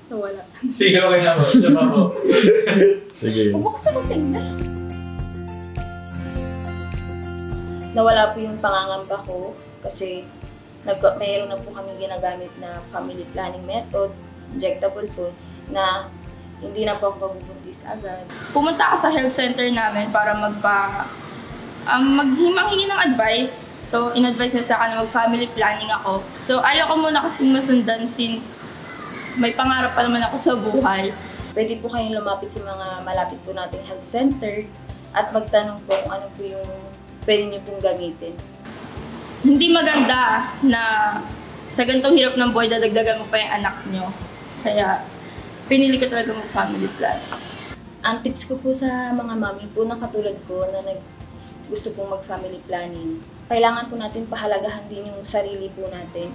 Nawala. Sige, okay na po. Diba po? Sige. Bukas ako tingnan. Nawala po yung pangangamba ko kasi mayroon na po kami ginagamit na family planning method, injectable po, na hindi na po ako mabubuntis agad. Pumunta ako sa health center namin para maghingi ng advice. So, in-advise na sa akin na mag-family planning ako. So, ayaw ko muna kasing masundan since may pangarap pa naman ako sa buhay. Pwede po kayong lumapit sa mga malapit po nating health center at magtanong po kung ano po yung pwede niyo pong gamitin. Hindi maganda na sa ganitong hirap ng buhay, dadagdagan mo pa yung anak nyo. Kaya, pinili ko talaga mag-family plan. Ang tips ko po sa mga mami po na katulad ko na gusto pong mag-family planning, kailangan po natin pahalagahan din yung sarili po natin.